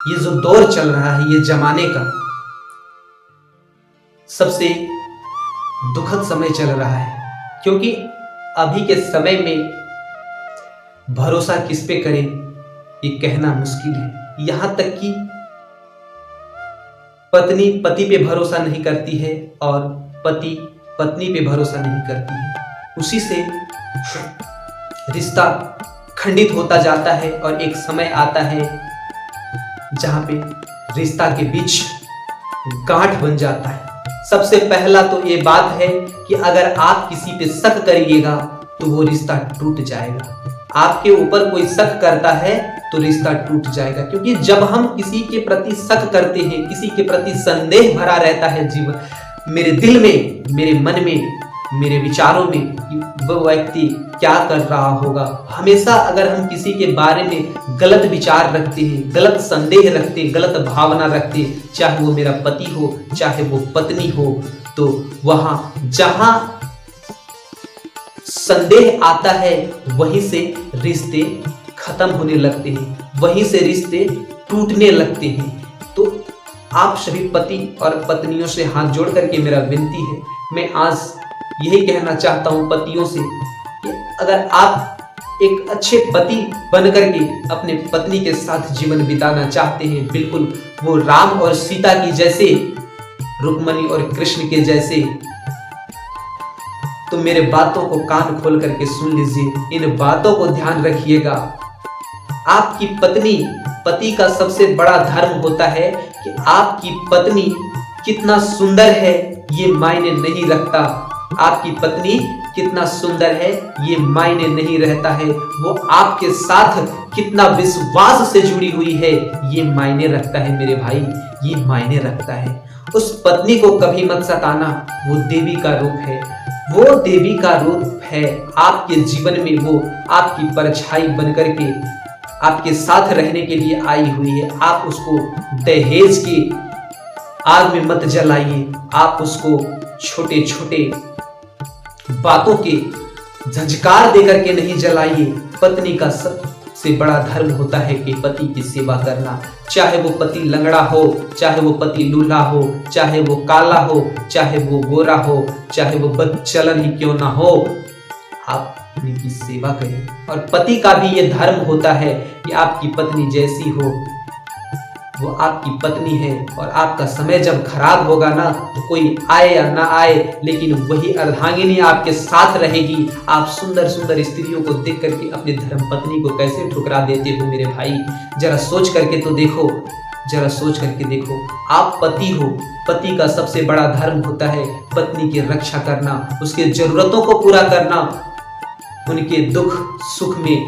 ये जो दौर चल रहा है, ये जमाने का सबसे दुखद समय चल रहा है, क्योंकि अभी के समय में भरोसा किस पे करें ये कहना मुश्किल है। यहां तक कि पत्नी पति पे भरोसा नहीं करती है और पति पत्नी पे भरोसा नहीं करती है। उसी से रिश्ता खंडित होता जाता है और एक समय आता है जहां पे रिश्ता के बीच गांठ बन जाता है। सबसे पहला तो ये बात है कि अगर आप किसी पे शक करिएगा तो वो रिश्ता टूट जाएगा। आपके ऊपर कोई शक करता है तो रिश्ता टूट जाएगा, क्योंकि जब हम किसी के प्रति शक करते हैं, किसी के प्रति संदेह भरा रहता है जीवन मेरे दिल में, मेरे मन में, मेरे विचारों में कि वह व्यक्ति क्या कर रहा होगा। हमेशा अगर हम किसी के बारे में गलत विचार रखते हैं, गलत संदेह रखते हैं, गलत भावना रखते हैं, चाहे वो मेरा पति हो चाहे वो पत्नी हो, तो वहां जहां संदेह आता है वहीं से रिश्ते खत्म होने लगते हैं, वहीं से रिश्ते टूटने लगते हैं। तो आप सभी पति और पत्नियों से हाथ जोड़ करके मेरा विनती है, मैं आज यही कहना चाहता हूं पतियों से कि अगर आप एक अच्छे पति बन करके अपने पत्नी के साथ जीवन बिताना चाहते हैं, बिल्कुल वो राम और सीता की जैसे, रुक्मणी और कृष्ण के जैसे, तो मेरे बातों को कान खोल करके सुन लीजिए, इन बातों को ध्यान रखिएगा। आपकी पत्नी, पति का सबसे बड़ा धर्म होता है कि आपकी पत्नी कितना सुंदर है ये मायने नहीं रखता, आपकी पत्नी कितना सुंदर है ये मायने नहीं रहता है, वो आपके साथ कितना विश्वास से जुड़ी हुई है ये मायने रखता है मेरे भाई, ये मायने रखता है। उस पत्नी को कभी मत सताना, वो देवी का रूप है, वो देवी का रूप है आपके जीवन में, वो आपकी परछाई बन करके आपके साथ रहने के लिए आई हुई है। आप उसको दहेज की आग में मत जलाइए, आप उसको छोटे छोटे बातों के झंझकार देकर के नहीं जलाइए। पत्नी का सबसे बड़ा धर्म होता है कि पति की सेवा करना, चाहे वो पति लंगड़ा हो, चाहे वो पति लूल्हा हो, चाहे वो काला हो, चाहे वो गोरा हो, चाहे वो बदचलन ही क्यों ना हो, आप पत्नी की सेवा करें। और पति का भी ये धर्म होता है कि आपकी पत्नी जैसी हो वो आपकी पत्नी है, और आपका समय जब खराब होगा ना तो कोई आए या ना आए, लेकिन वही अर्धांगिनी आपके साथ रहेगी। आप सुंदर सुंदर स्त्रियों को देख करके अपनी धर्म पत्नी को कैसे ठुकरा देते हो मेरे भाई, जरा सोच करके तो देखो, जरा सोच करके देखो। आप पति हो, पति का सबसे बड़ा धर्म होता है पत्नी की रक्षा करना, उसके जरूरतों को पूरा करना, उनके दुख सुख में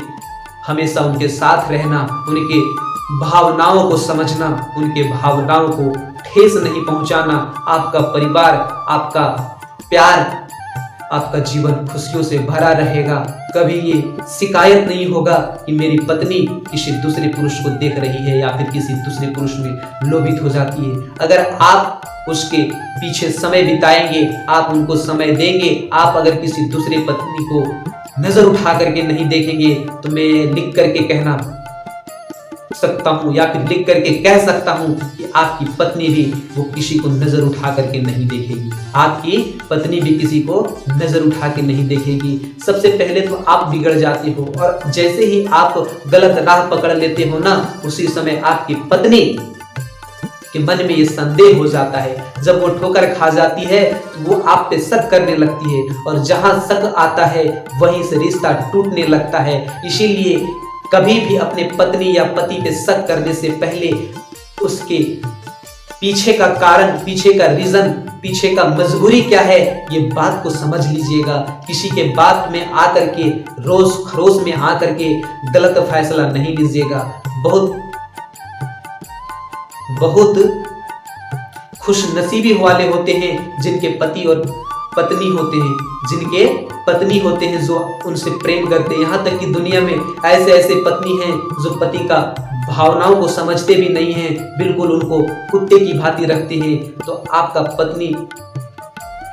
हमेशा उनके साथ रहना, उनके भावनाओं को समझना, उनके भावनाओं को ठेस नहीं पहुंचाना। आपका परिवार, आपका प्यार, आपका जीवन खुशियों से भरा रहेगा। कभी ये शिकायत नहीं होगा कि मेरी पत्नी किसी दूसरे पुरुष को देख रही है या फिर किसी दूसरे पुरुष में लोभित हो जाती है। अगर आप उसके पीछे समय बिताएंगे, आप उनको समय देंगे, आप अगर किसी दूसरे पत्नी को नजर उठा करके नहीं देखेंगे, तो मैं लिख करके कहना सकता हूं या फिर लिख करके कह सकता हूं कि आपकी पत्नी भी वो किसी को नजर उठा करके नहीं देखेगी, आपकी पत्नी भी किसी को नजर उठा के नहीं देखेगी। सबसे पहले तो आप बिगड़ जाते हो, और जैसे ही आप गलत राह पकड़ लेते हो ना, उसी समय आपकी पत्नी के मन में ये संदेह हो जाता है। जब वो ठोकर खा जाती है तो वो आप पे शक करने लगती है, और जहां शक आता है वहीं से रिश्ता टूटने लगता है। इसीलिए कभी भी अपने पत्नी या पति पे शक करने से पहले उसके पीछे का कारण, पीछे का रीजन, पीछे का मजबूरी क्या है, ये बात को समझ लीजिएगा। किसी के बात में आकर के, रोज खरोश में आकर के गलत फैसला नहीं लीजिएगा। बहुत खुश नसीबी वाले होते हैं जिनके पति और पत्नी होते हैं, जिनके पत्नी होते हैं जो उनसे प्रेम करते हैं। यहाँ तक कि दुनिया में ऐसे ऐसे पत्नी हैं जो पति का भावनाओं को समझते भी नहीं हैं, बिल्कुल उनको कुत्ते की भांति रखते हैं। तो आपका पत्नी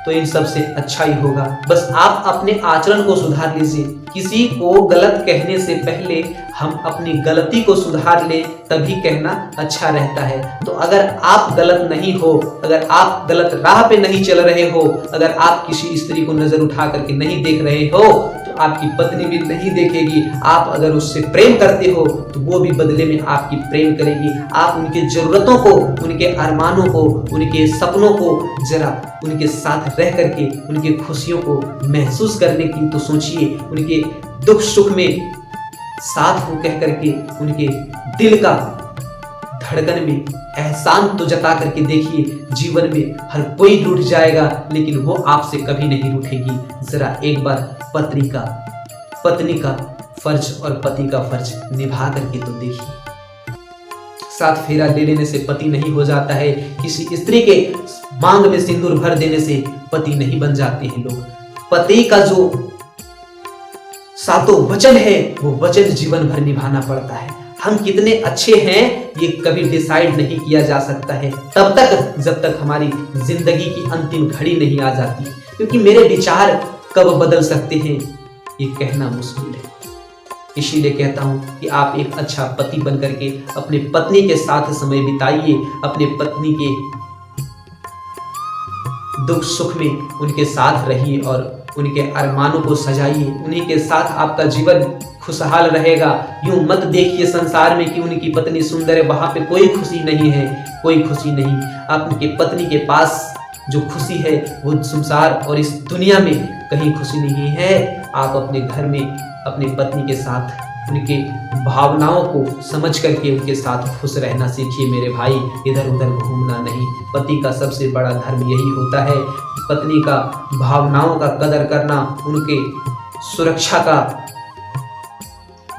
तो इन सब से अच्छा ही होगा। बस आप अपने आचरण को सुधार लीजिए। किसी को गलत कहने से पहले हम अपनी गलती को सुधार ले, तभी कहना अच्छा रहता है। तो अगर आप गलत नहीं हो, अगर आप गलत राह पे नहीं चल रहे हो, अगर आप किसी स्त्री को नजर उठा करके नहीं देख रहे हो, तो आपकी पत्नी भी नहीं देखेगी। आप अगर उससे प्रेम करते हो तो वो भी बदले में आपकी प्रेम करेगी। आप उनकी जरूरतों को, उनके अरमानों को, उनके सपनों को जरा उनके साथ रह करके उनकी खुशियों को महसूस करने की तो सोचिए। उनके दुख सुख में साथ हो कह करके उनके दिल का धड़कन में एहसान तो जता करके देखिए। जीवन में हर कोई रूठ जाएगा, लेकिन वो आपसे कभी नहीं रूठेगी। जरा एक बार पत्नी का फर्ज और पति का फर्ज निभा करके तो देखिए। साथ फेरा ले लेने से पति नहीं हो जाता है। किसी स्त्री के मांग में सिंदूर भर देने से पति नहीं बन जाते हैं लोग। पति का जो सातों वचन है, वो वचन जीवन भर निभाना पड़ता है। हम कितने अच्छे हैं ये कभी डिसाइड नहीं किया जा सकता है तब तक जब तक हमारी जिंदगी की अंतिम घड़ी नहीं आ जाती, क्योंकि मेरे विचार कब बदल सकते हैं ये कहना मुश्किल है। इसीलिए कहता हूं कि आप एक अच्छा पति बन करके अपने पत्नी के साथ समय बिताइए। अपने पत्नी के दुख सुख में उनके साथ रहिए और उनके अरमानों को सजाइए। उन्हीं के साथ आपका जीवन खुशहाल रहेगा। यूं मत देखिए संसार में कि उनकी पत्नी सुंदर है, वहां पे कोई खुशी नहीं है, कोई खुशी नहीं। आपकी पत्नी के पास जो खुशी है वो संसार और इस दुनिया में कहीं खुशी नहीं है। आप अपने घर में अपनी पत्नी के साथ उनके भावनाओं को समझ करके उनके साथ खुश रहना सीखिए मेरे भाई। इधर उधर घूमना नहीं। पति का सबसे बड़ा धर्म यही होता है, पत्नी का भावनाओं का कदर करना, उनके सुरक्षा का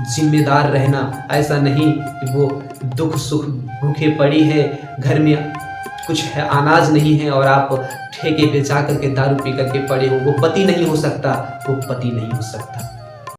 जिम्मेदार रहना। ऐसा नहीं कि वो दुख सुख भूखे पड़ी है, घर में कुछ है, अनाज नहीं है और आप ठेके पे जा करके दारू पी करके पड़े हो। वो पति नहीं हो सकता, वो पति नहीं हो सकता।